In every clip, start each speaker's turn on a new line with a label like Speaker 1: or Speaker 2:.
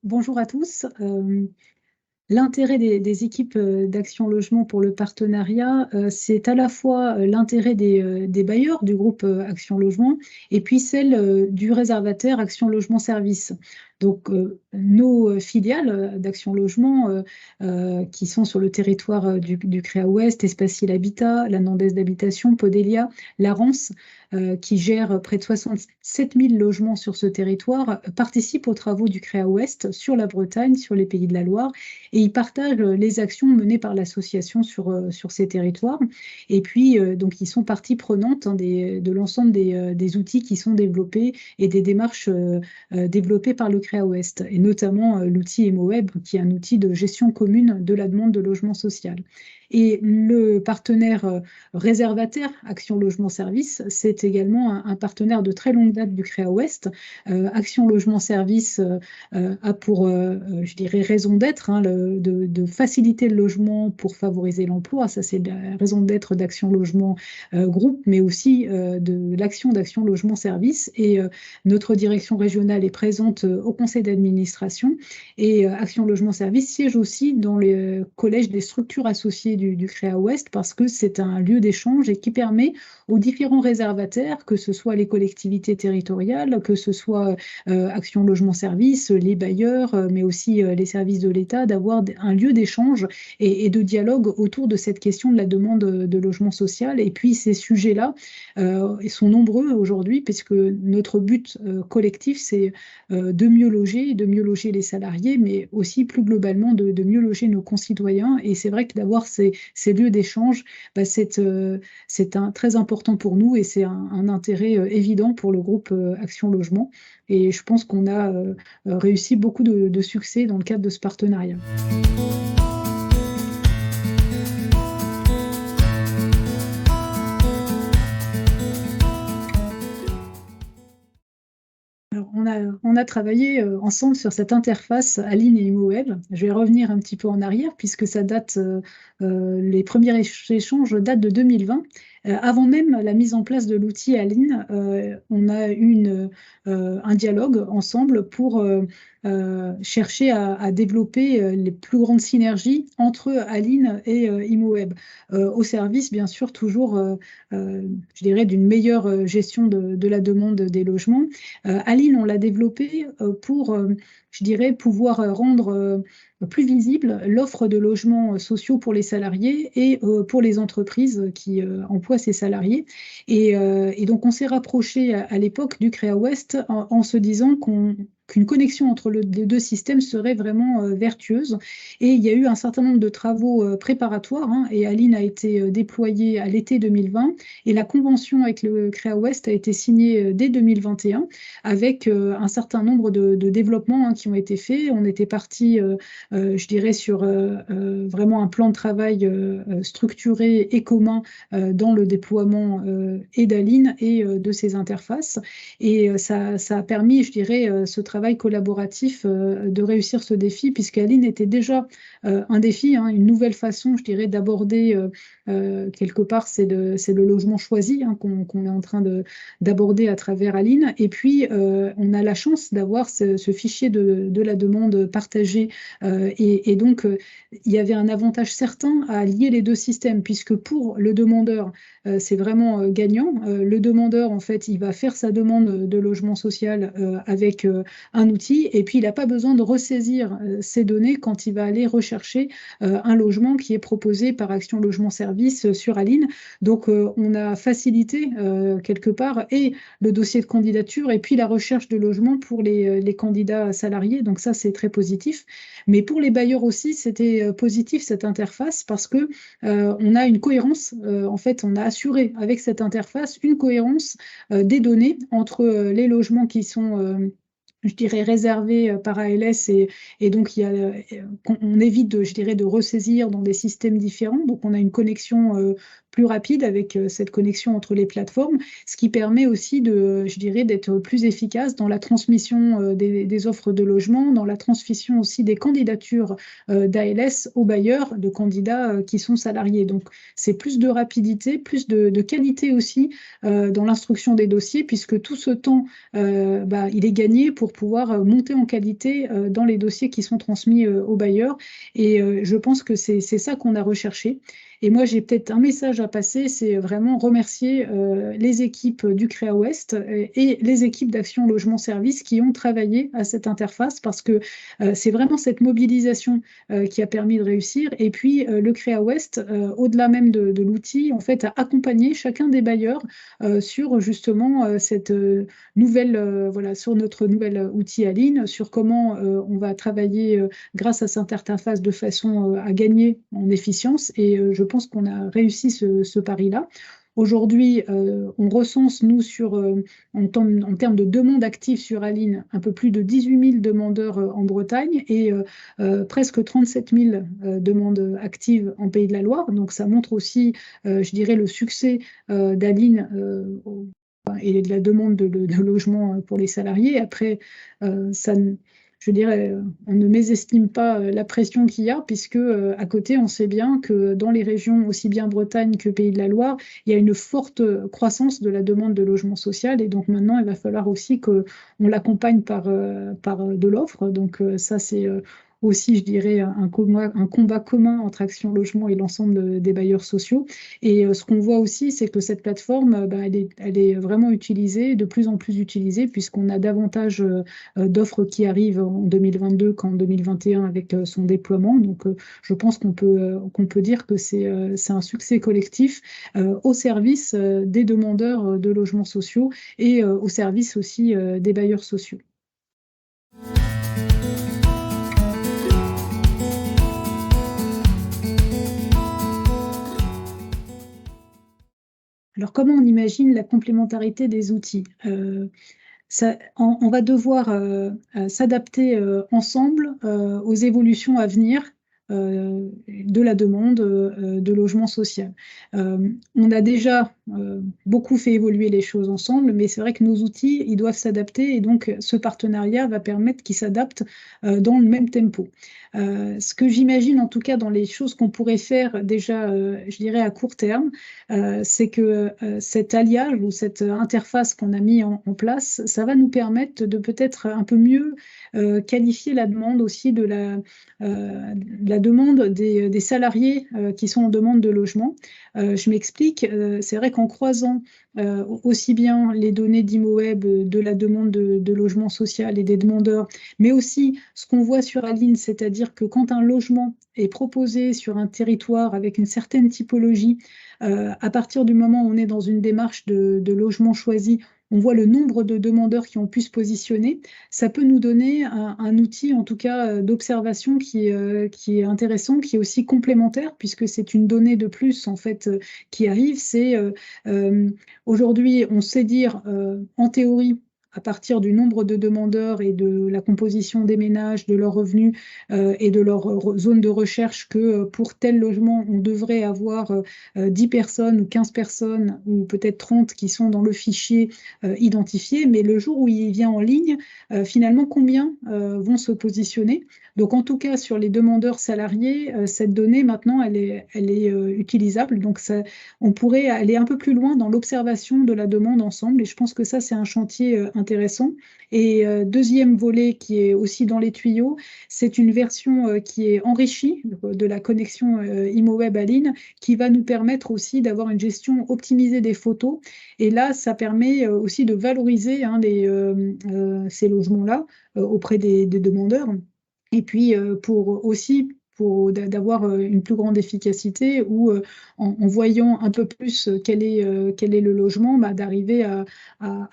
Speaker 1: Bonjour à tous. L'intérêt des équipes d'Action Logement pour le partenariat, c'est à la fois l'intérêt des bailleurs du groupe Action Logement et puis celle du réservataire Action Logement Service. Donc, nos filiales d'Action Logement qui sont sur le territoire du CREA Ouest, Espacil Habitat, la Nandaise d'Habitation, Podelia, la Rance, qui gère près de 67 000 logements sur ce territoire, participent aux travaux du CREA Ouest sur la Bretagne, sur les Pays de la Loire, et ils partagent les actions menées par l'association sur ces territoires. Et puis, donc, ils sont partie prenante de l'ensemble des outils qui sont développés et des démarches développées par le CREA Ouest, et notamment l'outil EmoWeb, qui est un outil de gestion commune de la demande de logement social. Et le partenaire réservataire Action Logement Service, c'est également un partenaire de très longue date du CREA Ouest. Action Logement Service a pour, je dirais, raison d'être de faciliter le logement pour favoriser l'emploi. Ça, c'est la raison d'être d'Action Logement Groupe, mais aussi de l'action d'Action Logement Service. Et notre direction régionale est présente au conseil d'administration. Et Action Logement Service siège aussi dans les collèges des structures associées du CREA Ouest, parce que c'est un lieu d'échange et qui permet aux différents réservataires, que ce soit les collectivités territoriales, que ce soit Action Logement Service, les bailleurs, mais aussi les services de l'État, d'avoir un lieu d'échange et de dialogue autour de cette question de la demande de logement social. Et puis ces sujets-là sont nombreux aujourd'hui, puisque notre but collectif, c'est de mieux loger les salariés, mais aussi plus globalement de mieux loger nos concitoyens. Et c'est vrai que d'avoir ces lieux d'échange, c'est très important pour nous, et c'est un intérêt évident pour le groupe Action Logement. Et je pense qu'on a réussi beaucoup de succès dans le cadre de ce partenariat. Alors, on a travaillé ensemble sur cette interface Aline et EmoWeb. Je vais revenir un petit peu en arrière, puisque ça date, les premiers échanges datent de 2020. Avant même la mise en place de l'outil Aline, on a eu un dialogue ensemble pour chercher à développer les plus grandes synergies entre Aline et EmoWeb, au service, bien sûr, toujours, je dirais, d'une meilleure gestion de la demande des logements. Aline, on l'a développé pour, je dirais, pouvoir rendre plus visible l'offre de logements sociaux pour les salariés et pour les entreprises qui emploient ces salariés. Et donc, on s'est rapproché à l'époque du CREA Ouest en se disant qu'une connexion entre les deux systèmes serait vraiment vertueuse. Et il y a eu un certain nombre de travaux préparatoires, et Aline a été déployée à l'été 2020, et la convention avec le CREA Ouest a été signée dès 2021, avec un certain nombre de développements qui ont été faits. On était parti, je dirais, sur vraiment un plan de travail structuré et commun dans le déploiement et d'Aline et de ses interfaces. Et ça a permis, je dirais, ce travail collaboratif de réussir ce défi, puisqu'Aline était déjà un défi, une nouvelle façon, je dirais, d'aborder quelque part, c'est le logement choisi qu'on est en train d'aborder à travers Aline. Et puis, on a la chance d'avoir ce fichier de la demande partagée. Et donc, il y avait un avantage certain à lier les deux systèmes, puisque pour le demandeur, c'est vraiment gagnant. Le demandeur, en fait, il va faire sa demande de logement social avec un outil, et puis il n'a pas besoin de ressaisir ces données quand il va aller rechercher un logement qui est proposé par Action Logement Service sur Aline. Donc, on a facilité quelque part et le dossier de candidature et puis la recherche de logement pour les candidats salariés. Donc ça, c'est très positif. Mais pour les bailleurs aussi, c'était positif, cette interface, parce que on a une cohérence. En fait, on a assuré avec cette interface une cohérence des données entre les logements qui sont je dirais réservés par ALS, et donc on évite je dirais, de ressaisir dans des systèmes différents. Donc on a une connexion plus rapide avec cette connexion entre les plateformes, ce qui permet aussi je dirais, d'être plus efficace dans la transmission des offres de logement, dans la transmission aussi des candidatures d'ALS aux bailleurs, de candidats qui sont salariés. Donc, c'est plus de rapidité, plus de qualité aussi dans l'instruction des dossiers, puisque tout ce temps, il est gagné pour pouvoir monter en qualité dans les dossiers qui sont transmis aux bailleurs. Et je pense que c'est ça qu'on a recherché. Et moi, j'ai peut-être un message à passer, c'est vraiment remercier les équipes du CREA Ouest et les équipes d'Action Logement Service qui ont travaillé à cette interface, parce que c'est vraiment cette mobilisation qui a permis de réussir. Et puis, le CREA Ouest, au-delà même de l'outil, en fait, a accompagné chacun des bailleurs sur justement cette nouvelle, voilà, sur notre nouvel outil Aline, sur comment on va travailler grâce à cette interface de façon à gagner en efficience. Et je pense qu'on a réussi ce pari-là. Aujourd'hui, on recense, nous, en termes de demandes actives sur Aline, un peu plus de 18 000 demandeurs en Bretagne et presque 37 000 demandes actives en Pays de la Loire. Donc, ça montre aussi, je dirais, le succès d'Aline et de la demande de logement pour les salariés. Après, je dirais, on ne mésestime pas la pression qu'il y a, puisque à côté, on sait bien que dans les régions, aussi bien Bretagne que Pays de la Loire, il y a une forte croissance de la demande de logement social. Et donc maintenant, il va falloir aussi qu'on l'accompagne par de l'offre. Donc ça, c'est aussi, je dirais, un combat commun entre Action Logement et l'ensemble des bailleurs sociaux. Et ce qu'on voit aussi, c'est que cette plateforme, elle est vraiment utilisée, de plus en plus utilisée, puisqu'on a davantage d'offres qui arrivent en 2022 qu'en 2021 avec son déploiement. Donc, je pense qu'on peut dire que c'est un succès collectif au service des demandeurs de logements sociaux et au service aussi des bailleurs sociaux. Alors, comment on imagine la complémentarité des outils? On va devoir s'adapter ensemble aux évolutions à venir de la demande de logement social. On a déjà beaucoup fait évoluer les choses ensemble, mais c'est vrai que nos outils, ils doivent s'adapter, et donc ce partenariat va permettre qu'ils s'adaptent dans le même tempo. Ce que j'imagine, en tout cas, dans les choses qu'on pourrait faire déjà, je dirais à court terme, c'est que cet alliage ou cette interface qu'on a mis en place, ça va nous permettre de peut-être un peu mieux qualifier la demande aussi de la demande des salariés qui sont en demande de logement. Je m'explique, c'est vrai qu'en croisant aussi bien les données d'ImoWeb de la demande de logement social et des demandeurs, mais aussi ce qu'on voit sur Aline, c'est-à-dire que quand un logement est proposé sur un territoire avec une certaine typologie, à partir du moment où on est dans une démarche de logement choisi, on voit le nombre de demandeurs qui ont pu se positionner. Ça peut nous donner un outil, en tout cas, d'observation qui est intéressant, qui est aussi complémentaire, puisque c'est une donnée de plus, en fait, qui arrive. C'est aujourd'hui, on sait dire, en théorie, à partir du nombre de demandeurs et de la composition des ménages, de leurs revenus et de leur zone de recherche, que pour tel logement, on devrait avoir 10 personnes ou 15 personnes ou peut-être 30 qui sont dans le fichier identifié. Mais le jour où il vient en ligne, finalement, combien vont se positionner? Donc, en tout cas, sur les demandeurs salariés, cette donnée, maintenant, elle est utilisable. Donc, on pourrait aller un peu plus loin dans l'observation de la demande ensemble. Et je pense que ça, c'est un chantier intéressant. Et deuxième volet qui est aussi dans les tuyaux, c'est une version qui est enrichie de la connexion ImoWeb Aline, qui va nous permettre aussi d'avoir une gestion optimisée des photos. Et là, ça permet aussi de valoriser ces logements-là auprès des demandeurs. Et puis, pour d'avoir une plus grande efficacité, ou en voyant un peu plus quel est le logement, d'arriver à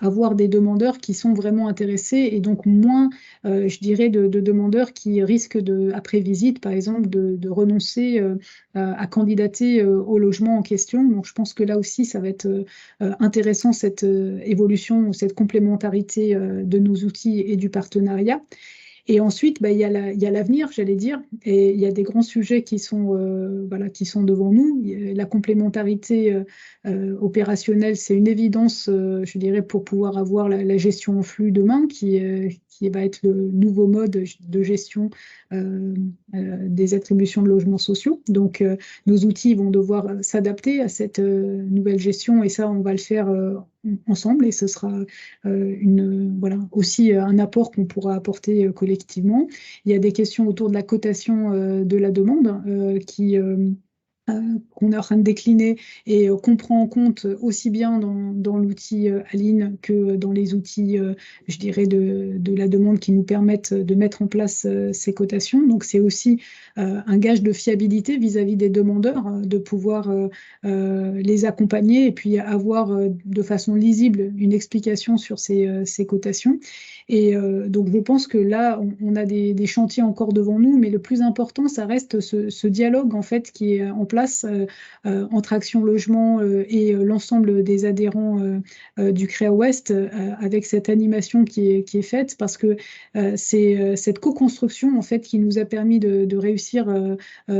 Speaker 1: avoir des demandeurs qui sont vraiment intéressés, et donc moins, je dirais, de demandeurs qui risquent, après visite, par exemple, de renoncer à candidater au logement en question. Donc, je pense que là aussi, ça va être intéressant, cette évolution, cette complémentarité de nos outils et du partenariat. Et ensuite, il y a l'avenir, j'allais dire, et il y a des grands sujets voilà, qui sont devant nous. La complémentarité opérationnelle, c'est une évidence, je dirais, pour pouvoir avoir la gestion en flux demain, qui va être le nouveau mode de gestion des attributions de logements sociaux. Donc, nos outils vont devoir s'adapter à cette nouvelle gestion, et ça, on va le faire ensemble, et ce sera voilà, aussi un apport qu'on pourra apporter collectivement. Il y a des questions autour de la cotation de la demande qu'on est en train de décliner et qu'on prend en compte aussi bien dans l'outil Aline que dans les outils, je dirais, de la demande qui nous permettent de mettre en place ces cotations. Donc, c'est aussi un gage de fiabilité vis-à-vis des demandeurs, de pouvoir les accompagner et puis avoir de façon lisible une explication sur ces cotations. Et donc, je pense que là, on a des chantiers encore devant nous, mais le plus important, ça reste ce dialogue en fait qui est en place entre Action Logement et l'ensemble des adhérents du CREA Ouest, avec cette animation qui est faite, parce que c'est cette co-construction en fait qui nous a permis de réussir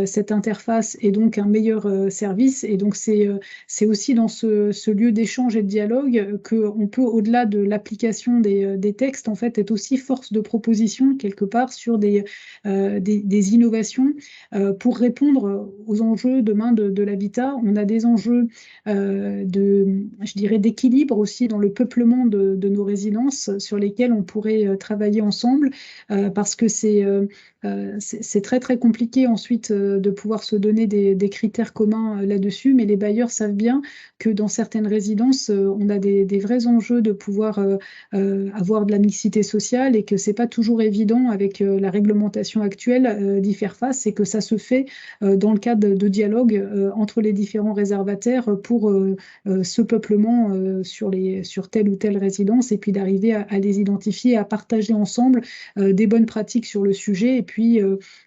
Speaker 1: cette interface et donc un meilleur service. Et donc, c'est aussi dans ce lieu d'échange et de dialogue qu'on peut, au-delà de l'application des textes, en fait, être aussi force de proposition quelque part sur des innovations pour répondre aux enjeux demain de l'habitat. On a des enjeux je dirais, d'équilibre aussi dans le peuplement de nos résidences sur lesquelles on pourrait travailler ensemble, parce que c'est très très compliqué ensuite de pouvoir se donner des critères communs là-dessus, mais les bailleurs savent bien que dans certaines résidences, on a des vrais enjeux de pouvoir avoir de la mixité sociale, et que c'est pas toujours évident avec la réglementation actuelle d'y faire face, et que ça se fait dans le cadre de dialogue entre les différents réservataires pour ce peuplement sur telle ou telle résidence, et puis d'arriver à les identifier, à partager ensemble des bonnes pratiques sur le sujet, et puis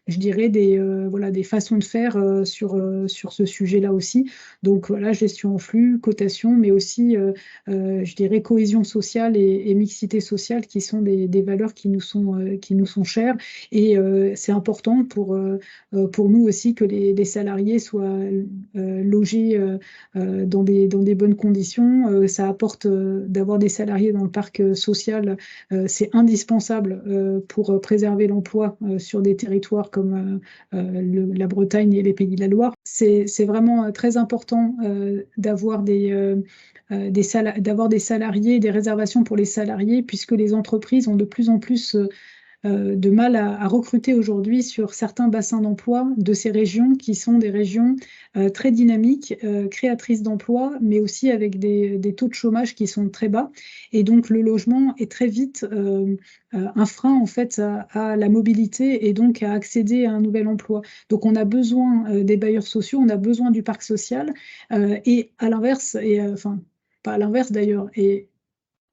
Speaker 1: je dirais voilà, des façons de faire sur ce sujet-là aussi. Donc voilà, gestion en flux, cotation, mais aussi je dirais cohésion sociale et mixité sociale, qui sont des valeurs qui nous sont chères. Et c'est important pour nous aussi que les salariés soient logés dans des bonnes conditions. Ça apporte d'avoir des salariés dans le parc social. C'est indispensable pour préserver l'emploi sur des territoires comme la Bretagne et les Pays de la Loire. C'est vraiment très important d'avoir d'avoir des salariés, des réservations pour les salariés, puisque les entreprises ont de plus en plus de mal à recruter aujourd'hui sur certains bassins d'emploi de ces régions, qui sont des régions très dynamiques, créatrices d'emplois, mais aussi avec des taux de chômage qui sont très bas. Et donc, le logement est très vite un frein en fait à la mobilité, et donc à accéder à un nouvel emploi. Donc, on a besoin des bailleurs sociaux, on a besoin du parc social, et à l'inverse, enfin, pas à l'inverse d'ailleurs, et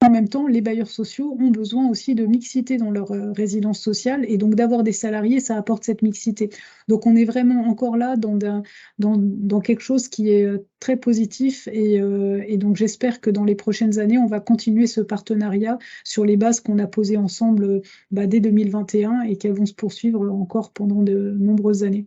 Speaker 1: en même temps, les bailleurs sociaux ont besoin aussi de mixité dans leur résidence sociale, et donc d'avoir des salariés, ça apporte cette mixité. Donc, on est vraiment encore là dans quelque chose qui est très positif, et donc j'espère que dans les prochaines années, on va continuer ce partenariat sur les bases qu'on a posées ensemble dès 2021, et qu'elles vont se poursuivre encore pendant de nombreuses années.